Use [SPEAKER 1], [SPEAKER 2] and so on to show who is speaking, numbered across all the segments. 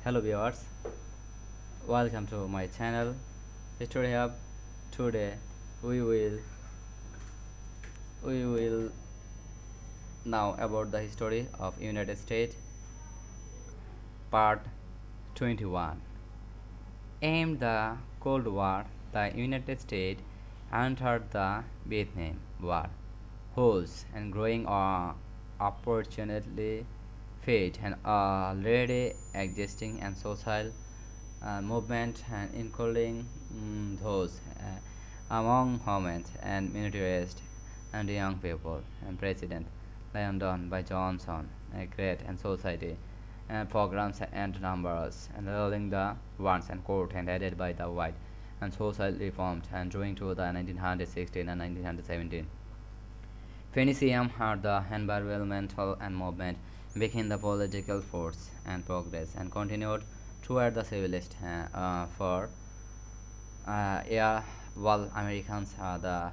[SPEAKER 1] Hello viewers, welcome to my channel History Hub. Today we will we will now about the history of United States part 21. Aimed the Cold War, the United States entered the Vietnam War, whose and growing opportunity fate and already existing and social movement and including those among women and militarists and young people and President Lyndon by Johnson a great and society and programs and numbers and ruling the ones and court and added by the white and social reforms and during to the 1916 and 1917. Phoenicium had the environmental and movement became the political force and progress and continued toward the civilist for yeah, while Americans are the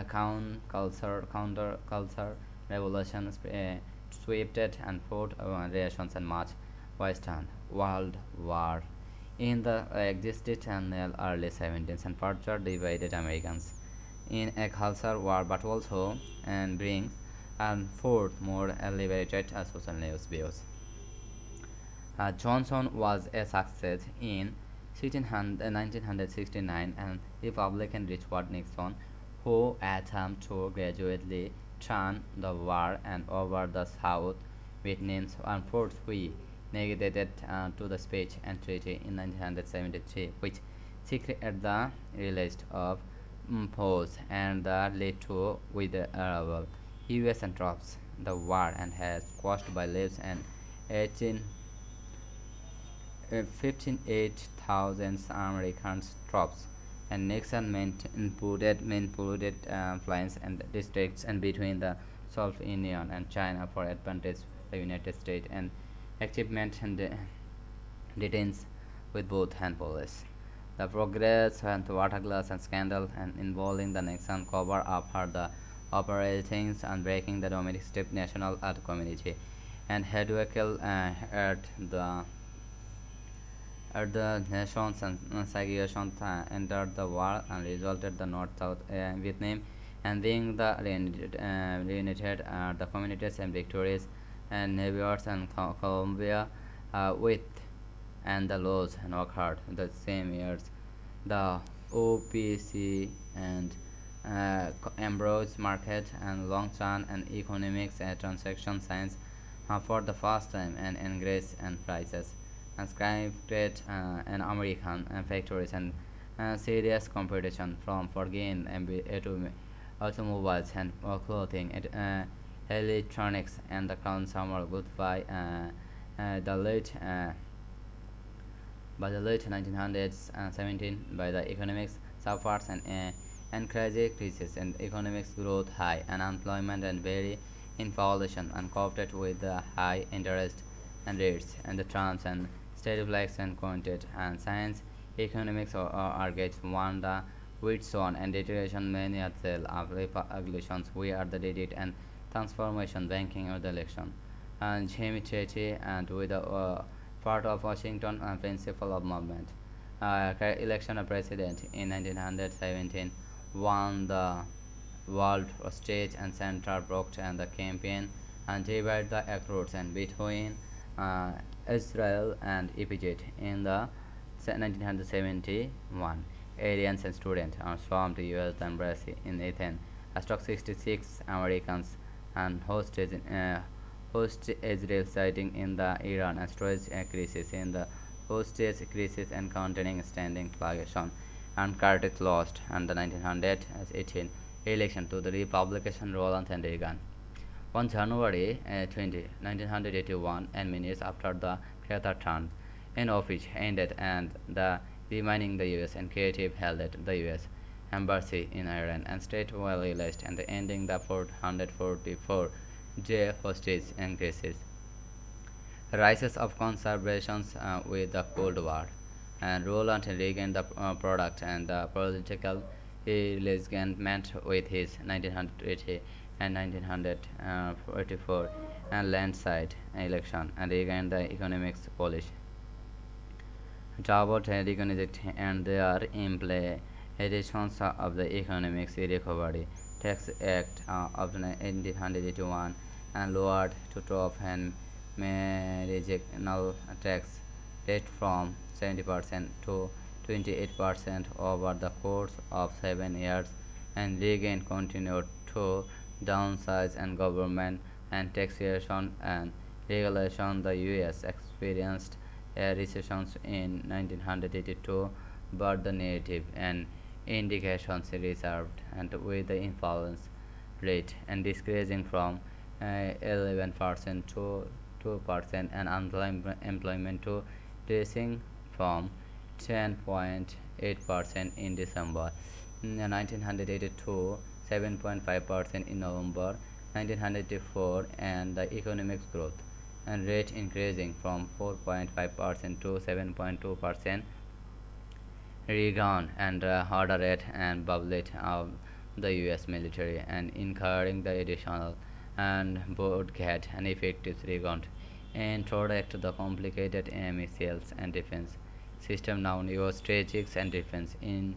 [SPEAKER 1] counter culture revolutions swept and fought relations and much Western World War in the existed in the early 17th and further divided Americans in a culture war but also and brings and forth more elevated social news views. Johnson was a success in 1969 and Republican Richard Nixon, who attempted to gradually turn the war and over the South Vietnam's and forcefully negated to the speech and treaty in 1973, which secreted the release of force and led to withdrawal U.S. and troops the war and has cost by lives and 18 58,000 American troops, and Nixon manipulated planes and districts and between the Soviet Union and China for advantage the United States and achievement and detains with both hand police. The progress and the water glass and scandal and involving the Nixon cover up her the operations and breaking the domestic national art community and heroical at the nations and segregation entered the war and resulted the North-South Vietnam and being the reunited the communities and victories and neighbors and Colombia with and the laws and occurred the same years. The OPC and Ambrose Market and long-term and economics and transaction science for the first time and increase and prices and skyrocketed and American factories and serious competition from for gain and automobiles and clothing and electronics and the consumer goods the late by the late 1900s 17 by the economics suffers and crazy crisis and economics growth high and unemployment and very inflation and coupled with the high interest and rates and the terms and statistics and quantity and science economics are gets one the Whitson and deterioration many at the regulations we are the did and transformation banking or the election and Jamie Chete and with the part of Washington principle of movement election of president in 1917 won the world stage and center broke and the campaign and divide the accords and between uh, Israel and Egypt in the 1971. Aliens and students stormed the U.S. embassy in Athens, struck 66 Americans and host Israel sighting in the Iran and storage crisis in the hostage crisis and containing standing flagellation and Curtis lost and the 1918 election to the Republican Ronald Reagan. On January 20, 1981, and minutes after the Carter term in office ended and the remaining the U.S. and creative held at the U.S. embassy in Iran and state well released and ending the 444-day hostage crisis. Rises of conservations with the Cold War and Roland Reagan the product and the political engagement with his 1980 and 1944 and landslide election and regained the economics policy. Talbot had recognized and their implementations of the Economics Recovery Tax Act of 1881 and lowered to top and marginal tax rate from 70% to 28% over the course of 7 years, and Reagan continued to downsize and government and taxation and regulation. The U.S. experienced a recession in 1982, but the narrative and indications reserved and with the influence rate and decreasing from 11% to 2% and employment to decreasing from 10.8% in December 1982, 7.5% in November 1984, and the economic growth and rate increasing from 4.5% to 7.2%. Reagan and ordered and budget of the U.S. military and incurring the additional and board get an effective Reagan introduced the complicated missiles and defense system now use strategics and defense in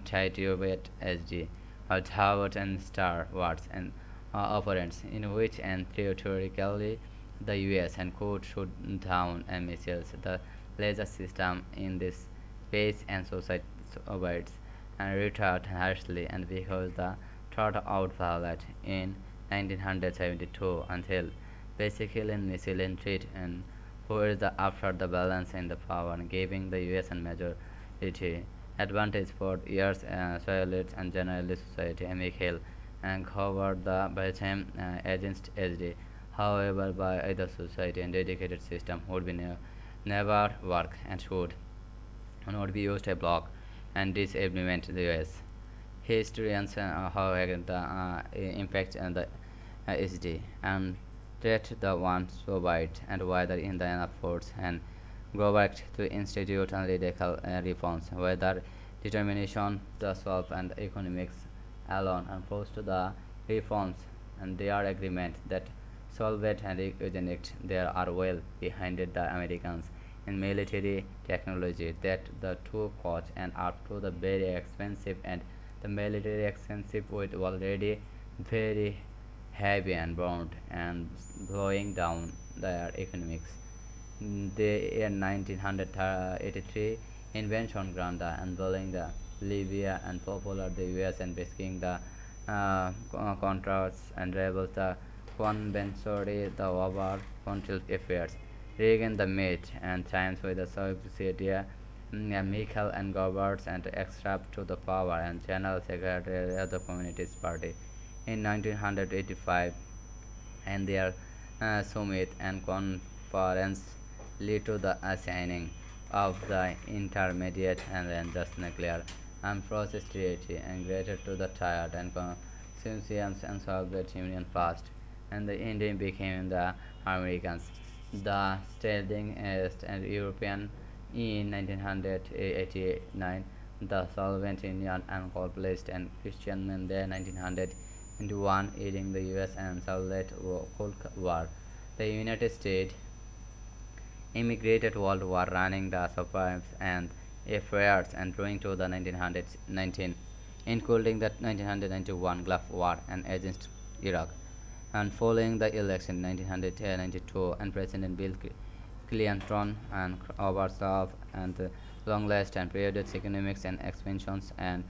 [SPEAKER 1] Titubet SD, Harvard and Star Wars and operants in which and theoretically the US and could shoot down missiles. The laser system in this space and society operates and retard harshly and because the thought out violate in 1972 until basically missile threat and who is the after the balance in the power and giving the US and majority advantage for years Soviets and generally society Mikhail and covered the by the time against SD. However, by either society and dedicated system would be never work and should not be used a block and disablement the US. Historians, however, the impact and the SD and that the one so wide and wider in the efforts and go back to institute and radical reforms, whether determination to solve and economics alone and post to the reforms and their agreement that Soviet and eugenics there are well behind it, the Americans in military technology that the two coach and up to the very expensive and the military expensive with already very heavy and bound and blowing down their economics. The in 1983 invention Granda and building the Libya and popular the US and basking the contrasts and rebels the conventory the over control affairs. Reagan the mate and times with the Soviet Mikhail and Goebbels and extract to the power and general secretary of the Communist Party in 1985 and their summit and conference lead to the assigning of the intermediate and then just nuclear and process treaty and greater to the tired and conscience and Soviet Union fast and the Indian became the Americans. The standing East and European in 1989 the Soviet Union and accomplished and Christian in the 1901 ending the US and Soviet Cold War. The United States immigrated World War running the supplies and affairs and drawing to the 1919 including the 1991 Gulf War and against Iraq and following the election 1992 and President Bill Clinton and oversaw and long-lasting and periodic economics and expansions and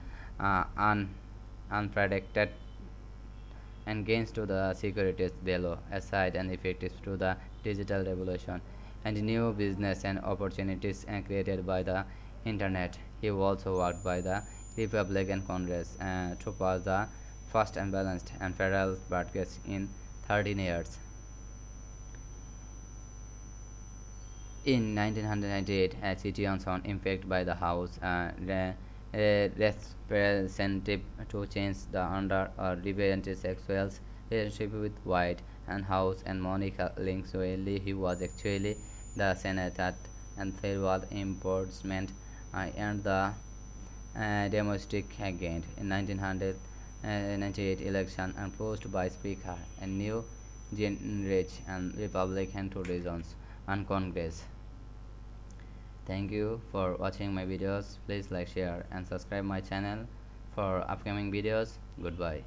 [SPEAKER 1] unpredicted and gains to the securities below aside and effective to the digital revolution and new business and opportunities and created by the internet. He also worked by the Republican Congress to pass the first and balanced and federal budget in 13 years. In 1998, a citizen on impact by the House representative to change the under or represented sexual relationship with White and House and Monica Linkswell. He was actually the senator and federal enforcement and the domestic agent in 1998 election and posed by Speaker and new Greenwich and Republican to regions and Congress. Thank you for watching my videos. Please like, share and subscribe my channel for upcoming videos. Goodbye.